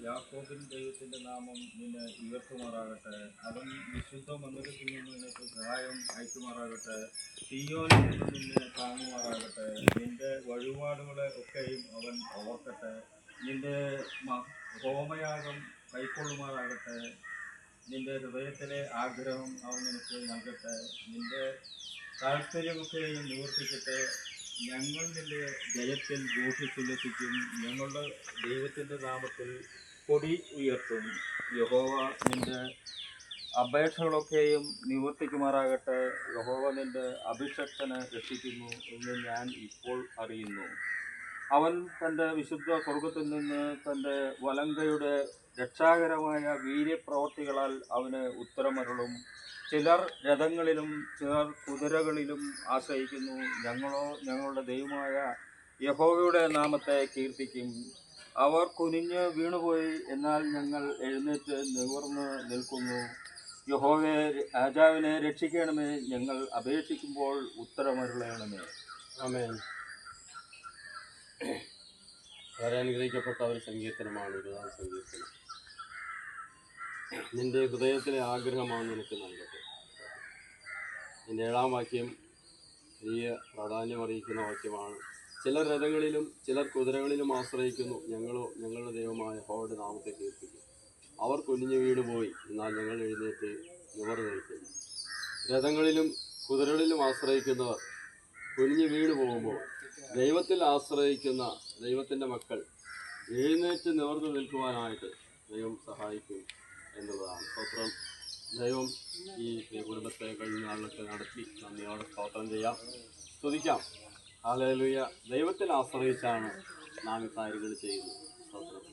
യാക്കോബിൻ ദൈവത്തിൻ്റെ നാമം നിന്നെ ഉയർത്തുമാറാകട്ടെ. അവൻ വിശുദ്ധ മന്ദിരത്തിൽ നിന്ന് നിനക്ക് സഹായം അയക്കുമാറാകട്ടെ. സിയോനിൽ നിന്ന് നിന്നെ താങ്ങുമാറാകട്ടെ. നിന്റെ വഴിപാടുകളെ ഒക്കെയും അവൻ ഓർക്കട്ടെ. നിന്റെ ഹോമയാഗം കൈക്കൊള്ളുമാറാകട്ടെ. നിന്റെ ഹൃദയത്തിലെ ആഗ്രഹം അവൻ നിനക്ക് നൽകട്ടെ. നിന്റെ താല്പര്യമൊക്കെയും നിവർത്തിക്കട്ടെ. ഞങ്ങൾ നിന്റെ ജയത്തിൽ ഘോഷിച്ചുല്ലസിക്കും. ഞങ്ങളുടെ ദൈവത്തിൻ്റെ നാമത്തിൽ കൊടി ഉയർത്തും. യഹോവ നിന്റെ അപേക്ഷകളൊക്കെയും നിവർത്തിക്കുമാറാകട്ടെ. യഹോവ നിന്റെ അഭിഷക്തനെ രക്ഷിക്കുന്നു എന്ന് ഞാൻ ഇപ്പോൾ അറിയുന്നു. അവൻ തൻ്റെ വിശുദ്ധ സ്വർഗത്തിൽ നിന്ന് തൻ്റെ വലങ്കയുടെ രക്ഷാകരമായ വീര്യപ്രവർത്തികളാൽ അവന് ഉത്തരമരുളും. ചിലർ രഥങ്ങളിലും ചിലർ കുതിരകളിലും ആശ്രയിക്കുന്നു. ഞങ്ങളോ ഞങ്ങളുടെ ദൈവമായ യഹോവയുടെ നാമത്തെ കീർത്തിക്കും. അവർ കുനിഞ്ഞ് വീണുപോയി, എന്നാൽ ഞങ്ങൾ എഴുന്നേറ്റ് നിവർന്ന് നിൽക്കുന്നു. യഹോവേ, രാജാവിനെ രക്ഷിക്കണമേ. ഞങ്ങൾ അപേക്ഷിക്കുമ്പോൾ ഉത്തരമരുളണമേ. ആമേൻ. വളരെ അനുഗ്രഹിക്കപ്പെട്ട ഒരു സങ്കീർത്തനമാണ് 20-ാം സങ്കീർത്തനം. നിന്റെ ഹൃദയത്തിലെ ആഗ്രഹമാണ് നിനക്ക് നൽകട്ടെ. നിന്റെ 7-ാം വാക്യം വലിയ പ്രാധാന്യം അറിയിക്കുന്ന വാക്യമാണ്. ചിലർ രഥങ്ങളിലും ചിലർ കുതിരകളിലും ആശ്രയിക്കുന്നു. ഞങ്ങളോ ഞങ്ങളുടെ ദൈവമായ യഹോവയുടെ നാമത്തെ കീർത്തിക്കും. അവർ കുനിഞ്ഞു വീണുപോയി, എന്നാൽ ഞങ്ങൾ എഴുന്നേറ്റ് നിവർന്നു നിൽക്കുന്നു. രഥങ്ങളിലും കുതിരകളിലും ആശ്രയിക്കുന്നവർ കുനിഞ്ഞു വീണു പോകുമ്പോൾ ദൈവത്തിൽ ആശ്രയിക്കുന്ന ദൈവത്തിൻ്റെ മക്കൾ എഴുന്നേറ്റ് നിവർന്നു നിൽക്കുവാനായിട്ട് ദൈവം സഹായിക്കും എന്നുള്ളതാണ്. സ്തോത്രം. ദൈവം ഈ കുടുംബത്തെ കഴിഞ്ഞ നാളിലൊക്കെ നടത്തി നന്ദിയോടെ സ്തോത്രം ചെയ്യാം, സ്തുതിക്കാം. ഹല്ലേലൂയ. ദൈവത്തിൽ ആശ്രയിച്ചാണ് നാം ഈ കാര്യങ്ങൾ ചെയ്യുന്നത്.